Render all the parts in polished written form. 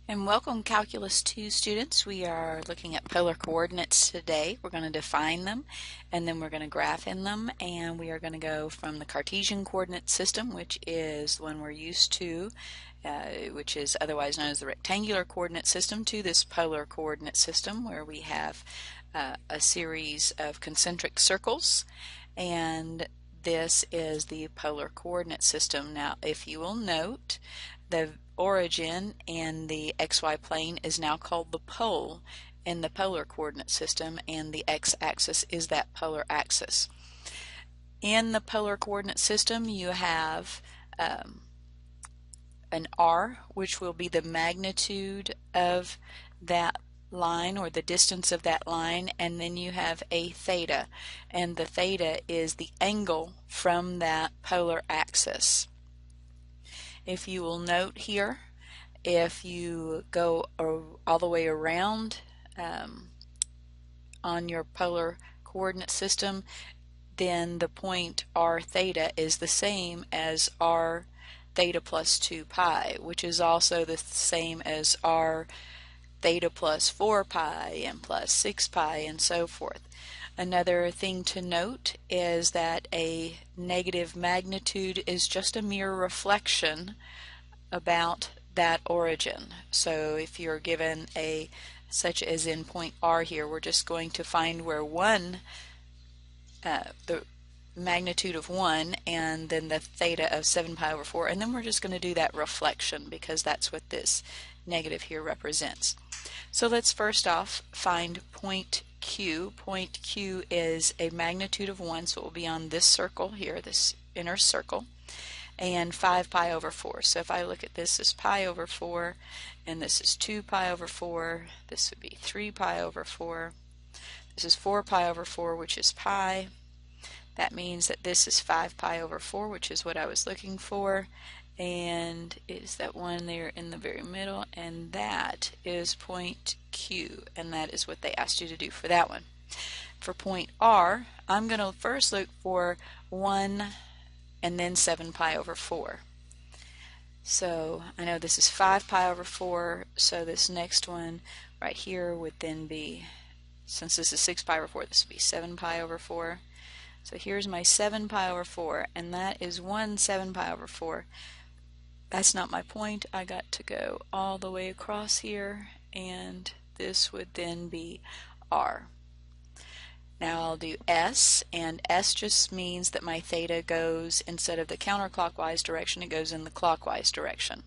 And welcome Calculus 2 students. We are looking at polar coordinates today. We're going to define them and then we're going to graph in them, and we are going to go from the Cartesian coordinate system, which is the one we're used to, which is otherwise known as the rectangular coordinate system, to this polar coordinate system where we have a series of concentric circles, and this is the polar coordinate system. Now, if you will note, the origin in the xy plane is now called the pole in the polar coordinate system, and the x-axis is that polar axis. In the polar coordinate system you have an r, which will be the magnitude of that line or the distance of that line, and then you have a theta, and the theta is the angle from that polar axis. If you will note here, if you go all the way around on your polar coordinate system, then the point r theta is the same as r theta plus 2 pi, which is also the same as r theta plus 4 pi and plus 6 pi and so forth. Another thing to note is that a negative magnitude is just a mere reflection about that origin. So if you're given a, such as in point R here, we're just going to find where the magnitude of 1 and then the theta of 7 pi over 4, and then we're just going to do that reflection because that's what this negative here represents. So let's first off find point Q. Point Q is a magnitude of 1, so it will be on this circle here, this inner circle, and 5 pi over 4. So if I look at this as pi over 4, and this is 2 pi over 4, this would be 3 pi over 4, this is 4 pi over 4, which is pi. That means that this is 5 pi over 4, which is what I was looking for, and is that one there in the very middle, and that is point Q, and that is what they asked you to do for that one. For point R, I'm going to first look for 1 and then 7 pi over 4. So I know this is 5 pi over 4, so this next one right here would then be, since this is 6 pi over 4, this would be 7 pi over 4. So here's my 7 pi over 4, and that is 1 7 pi over 4. That's not my point. I got to go all the way across here, and this would then be R. Now I'll do S, and S just means that my theta goes, instead of the counterclockwise direction, it goes in the clockwise direction.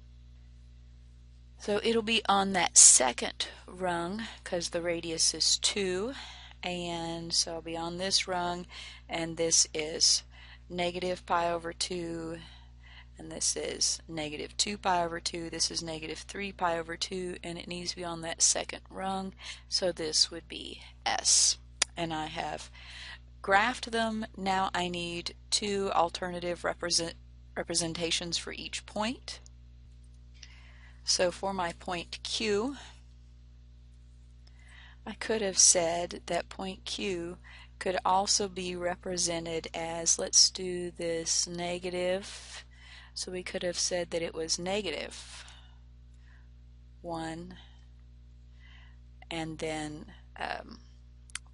So it'll be on that second rung because the radius is 2, and so I'll be on this rung, and this is negative pi over 2, and this is negative 2 pi over 2, this is negative 3 pi over 2, and it needs to be on that second rung, so this would be S. And I have graphed them. Now I need two alternative representations for each point. So for my point Q, I could have said that point Q could also be represented as, let's do this negative, so we could have said that it was negative 1, and then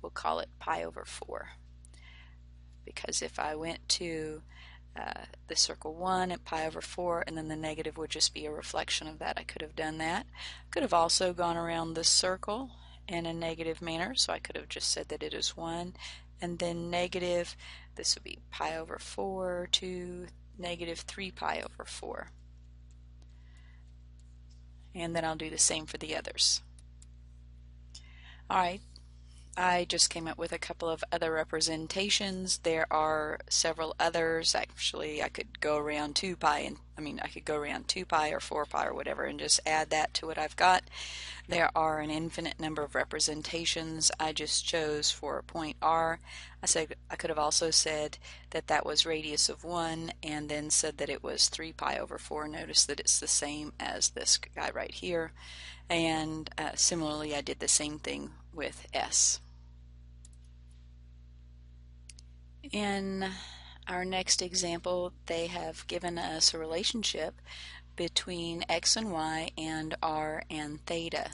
we'll call it pi over 4, because if I went to the circle 1 at pi over 4 and then the negative would just be a reflection of that, I could have done that. Could have also gone around the circle in a negative manner, so I could have just said that it is 1 and then negative, this would be pi over 4 to negative 3 pi over 4, and then I'll do the same for the others. Alright, I just came up with a couple of other representations. There are several others. Actually, I could go around 2 pi, and I could go around 2 pi or 4 pi or whatever and just add that to what I've got. There are an infinite number of representations. I just chose for point R. I could have also said that that was radius of 1 and then said that it was 3 pi over 4. Notice that it's the same as this guy right here. And similarly, I did the same thing with S. In our next example, they have given us a relationship between x and y and r and theta.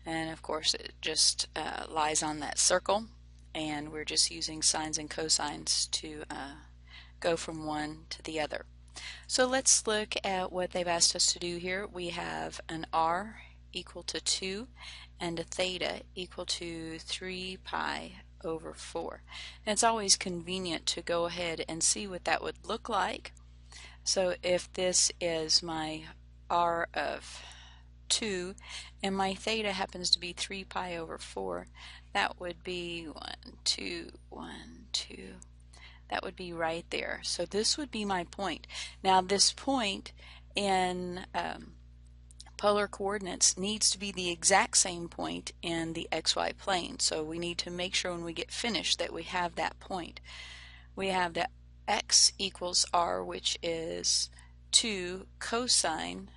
And of course it just lies on that circle, and we're just using sines and cosines to go from one to the other. So let's look at what they've asked us to do here. We have an r equal to 2 and a theta equal to 3 pi over 4. And it's always convenient to go ahead and see what that would look like. So if this is my r of 2 and my theta happens to be 3 pi over 4, that would be 1, 2, 1, 2. That would be right there. So this would be my point. Now this point in polar coordinates needs to be the exact same point in the xy plane. So we need to make sure when we get finished that we have that point. We have that x equals r, which is 2 cosine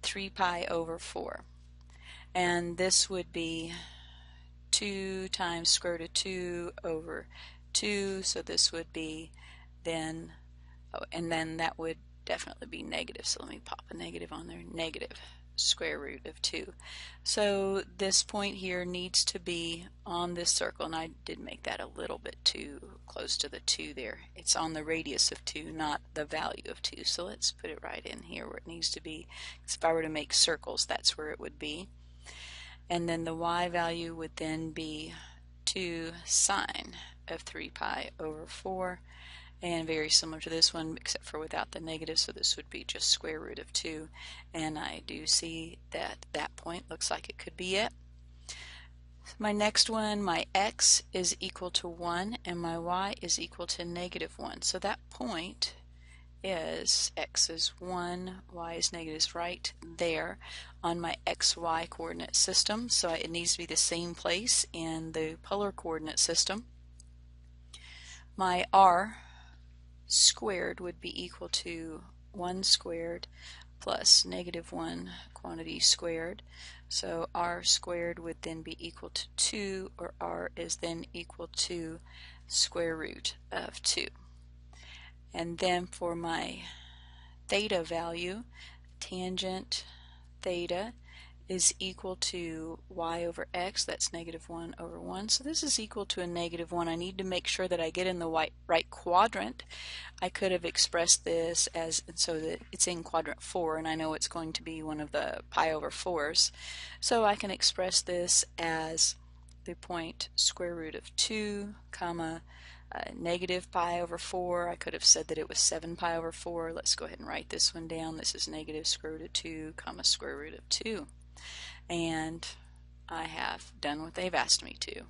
3 pi over 4. And this would be 2 times square root of 2 over 2, so this would be then, and then that would definitely be negative, so let me pop a negative on there, negative square root of 2. So this point here needs to be on this circle, and I did make that a little bit too close to the 2 there. It's on the radius of 2, not the value of 2, so let's put it right in here where it needs to be. If I were to make circles, that's where it would be. And then the y value would then be 2 sine of 3 pi over 4, and very similar to this one except for without the negative, so this would be just square root of 2, and I do see that that point looks like it could be it. My next one, my x is equal to 1 and my y is equal to negative 1, so that point is x is 1, y is negative, is right there on my xy coordinate system, so it needs to be the same place in the polar coordinate system. My r squared would be equal to 1 squared plus negative 1 quantity squared, so r squared would then be equal to 2, or r is then equal to square root of 2. And then for my theta value, tangent theta is equal to y over x, that's negative 1 over 1. So this is equal to a negative 1. I need to make sure that I get in the right quadrant. I could have expressed this as, so that it's in quadrant 4, and I know it's going to be one of the pi over 4s. So I can express this as the point square root of 2, comma, negative pi over 4. I could have said that it was 7 pi over 4. Let's go ahead and write this one down. This is negative square root of 2, comma, square root of 2. And I have done what they've asked me to.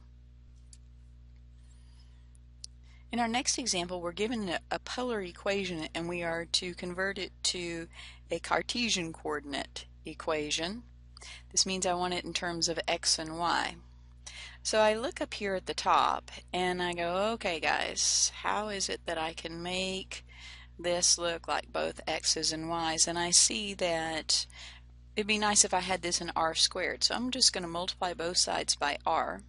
In our next example, we're given a polar equation, and we are to convert it to a Cartesian coordinate equation. This means I want it in terms of x and y. So I look up here at the top and I go, okay guys, how is it that I can make this look like both x's and y's? And I see that it'd be nice if I had this in r squared. So I'm just going to multiply both sides by r.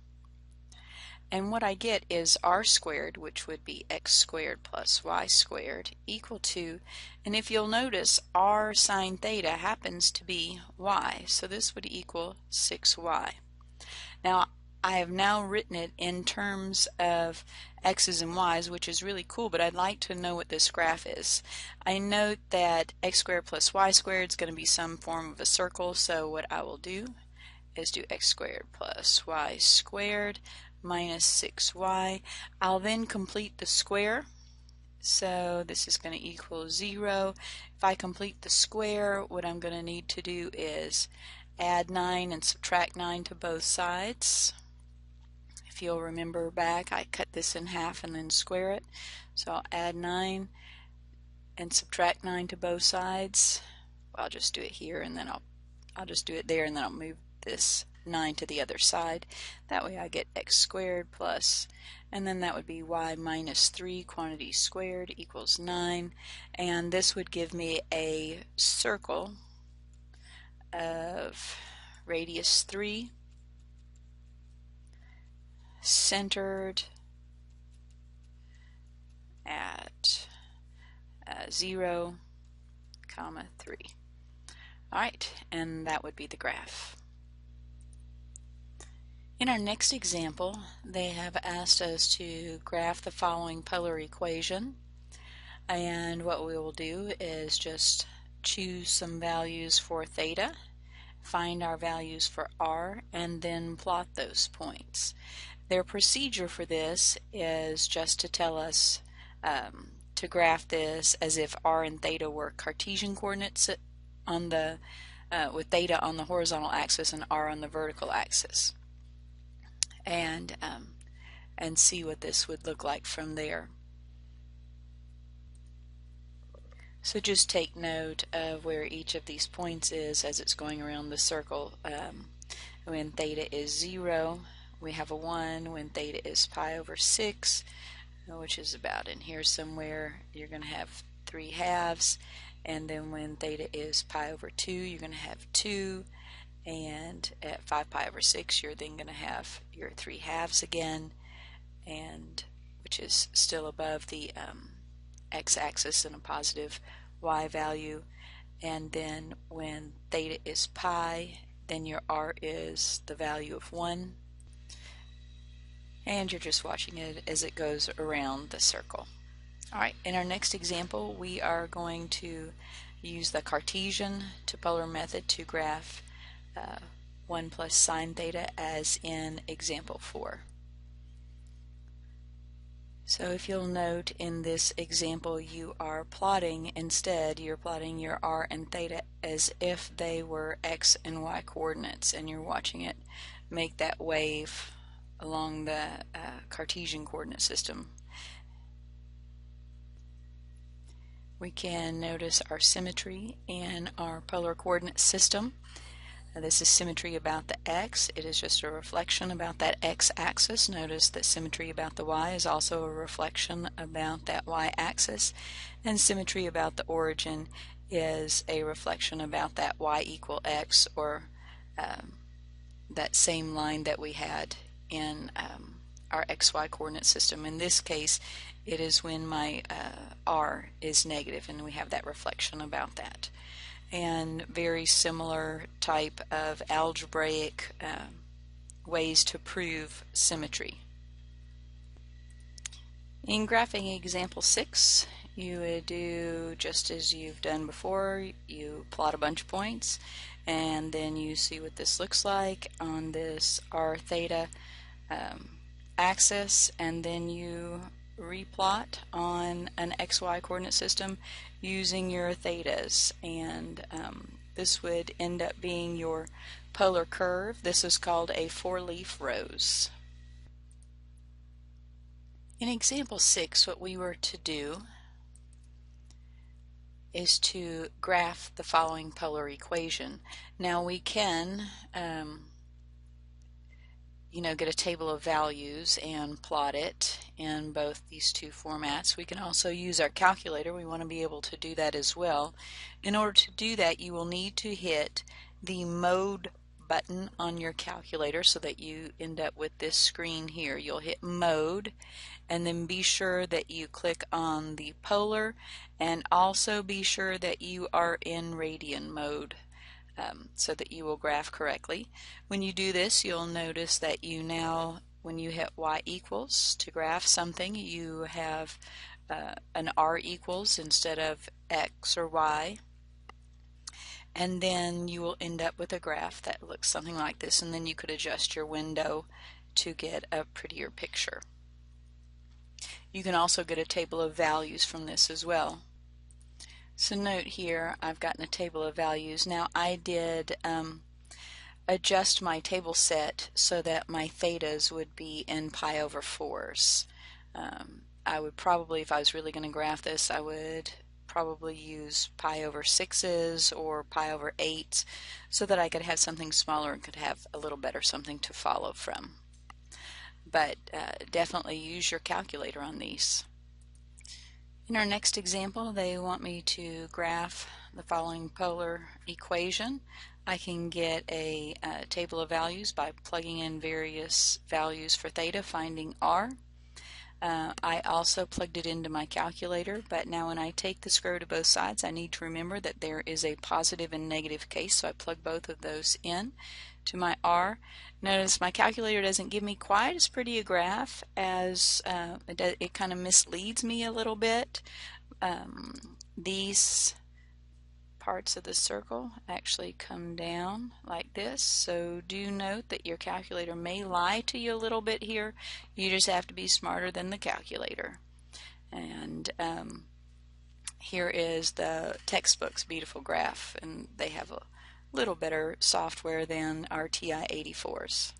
And what I get is r squared, which would be x squared plus y squared, equal to, and if you'll notice, r sine theta happens to be y. So this would equal 6y. Now, I have now written it in terms of x's and y's, which is really cool, but I'd like to know what this graph is. I note that x squared plus y squared is going to be some form of a circle, so what I will do is do x squared plus y squared minus 6y. I'll then complete the square, so this is going to equal 0. If I complete the square, what I'm going to need to do is add 9 and subtract 9 to both sides. If you'll remember back, I cut this in half and then square it. So I'll add 9 and subtract 9 to both sides. Well, I'll just do it here, and then I'll just do it there, and then I'll move this 9 to the other side. That way I get x squared plus, and then that would be y minus 3 quantity squared equals 9, and this would give me a circle of radius 3, centered at 0, comma 3. Alright, and that would be the graph. In our next example, they have asked us to graph the following polar equation, and what we will do is just choose some values for theta, find our values for r, and then plot those points. Their procedure for this is just to tell us to graph this as if r and theta were Cartesian coordinates on the with theta on the horizontal axis and r on the vertical axis, and see what this would look like from there. So just take note of where each of these points is as it's going around the circle. When theta is 0, we have a 1. When theta is pi over 6, which is about in here somewhere, you're going to have 3 halves. And then when theta is pi over 2, you're going to have 2. And at 5 pi over 6, you're then going to have your 3 halves again, and which is still above the x-axis and a positive y value. And then when theta is pi, then your r is the value of 1, and you're just watching it as it goes around the circle. Alright, in our next example we are going to use the Cartesian to polar method to graph 1 plus sine theta as in example 4. So if you'll note, in this example you are plotting, instead you're plotting your r and theta as if they were x and y coordinates, and you're watching it make that wave along the Cartesian coordinate system. We can notice our symmetry in our polar coordinate system. This is symmetry about the x. It is just a reflection about that x-axis. Notice that symmetry about the y is also a reflection about that y-axis, and symmetry about the origin is a reflection about that y equal x, or that same line that we had in our xy coordinate system. In this case, it is when my r is negative, and we have that reflection about that. And very similar type of algebraic ways to prove symmetry. In graphing example 6, you would do just as you've done before. You plot a bunch of points, and then you see what this looks like on this r theta axis, and then you replot on an xy coordinate system using your thetas, and this would end up being your polar curve. This is called a four-leaf rose. In example 6, what we were to do is to graph the following polar equation. Now we can get a table of values and plot it in both these two formats. We can also use our calculator. We want to be able to do that as well. In order to do that, you will need to hit the mode button on your calculator so that you end up with this screen here. You'll hit mode, and then be sure that you click on the polar, and also be sure that you are in radian mode, so that you will graph correctly. When you do this, you'll notice that you now, when you hit y equals to graph something, you have an r equals instead of x or y, and then you will end up with a graph that looks something like this, and then you could adjust your window to get a prettier picture. You can also get a table of values from this as well. So note here, I've gotten a table of values. Now I did adjust my table set so that my thetas would be in pi over 4s. I would probably, if I was really going to graph this, I would probably use pi over 6s or pi over 8s so that I could have something smaller and could have a little better something to follow from. But definitely use your calculator on these. In our next example, they want me to graph the following polar equation. I can get a table of values by plugging in various values for theta, finding r. I also plugged it into my calculator, but now when I take the square root of both sides, I need to remember that there is a positive and negative case, so I plug both of those in to my R. Notice my calculator doesn't give me quite as pretty a graph as it kind of misleads me a little bit. These parts of the circle actually come down like this, so do note that your calculator may lie to you a little bit here. You just have to be smarter than the calculator. And here is the textbook's beautiful graph, and they have a little better software than our TI-84s.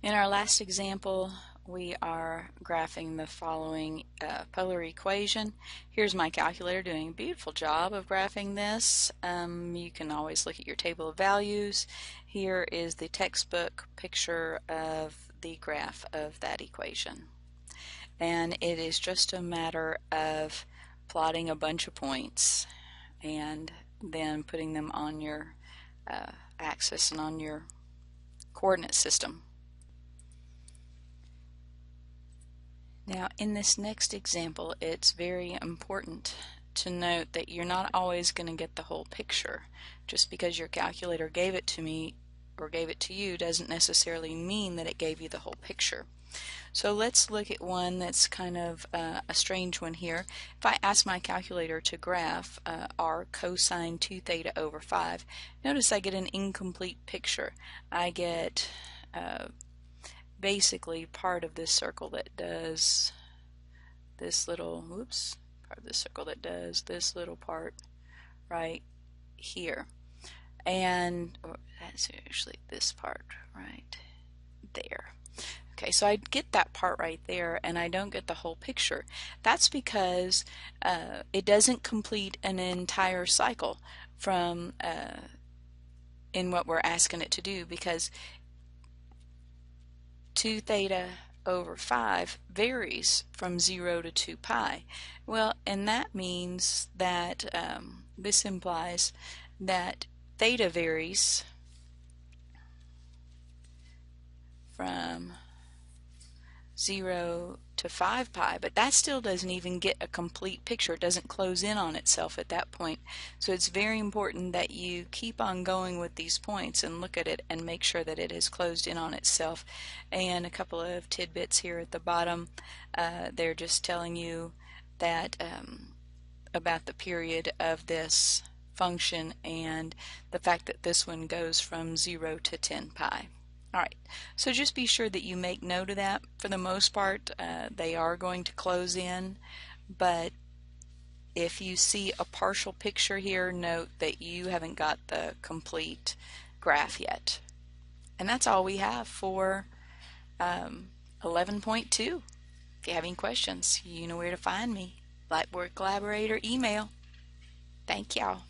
In our last example, we are graphing the following polar equation. Here's my calculator doing a beautiful job of graphing this. You can always look at your table of values. Here is the textbook picture of the graph of that equation. And it is just a matter of plotting a bunch of points and then putting them on your axis and on your coordinate system. Now, in this next example, it's very important to note that you're not always going to get the whole picture. Just because your calculator gave it to me or gave it to you doesn't necessarily mean that it gave you the whole picture. So let's look at one that's kind of a strange one here. If I ask my calculator to graph r cosine 2 theta over 5, notice I get an incomplete picture. I get basically part of this circle that does this little, part of this circle that does this little part right here. And that's actually this part right there. Okay, so I get that part right there and I don't get the whole picture. That's because it doesn't complete an entire cycle from in what we're asking it to do, because 2 theta over 5 varies from 0 to 2 pi. Well, and that means that this implies that theta varies from 0 to 5 pi, but that still doesn't even get a complete picture. It doesn't close in on itself at that point. So it's very important that you keep on going with these points and look at it and make sure that it has closed in on itself. And a couple of tidbits here at the bottom, they're just telling you that about the period of this function and the fact that this one goes from 0 to 10 pi. Alright, so just be sure that you make note of that. For the most part, they are going to close in, but if you see a partial picture here, note that you haven't got the complete graph yet. And that's all we have for 11.2. If you have any questions, you know where to find me. Blackboard Collaborator email. Thank y'all.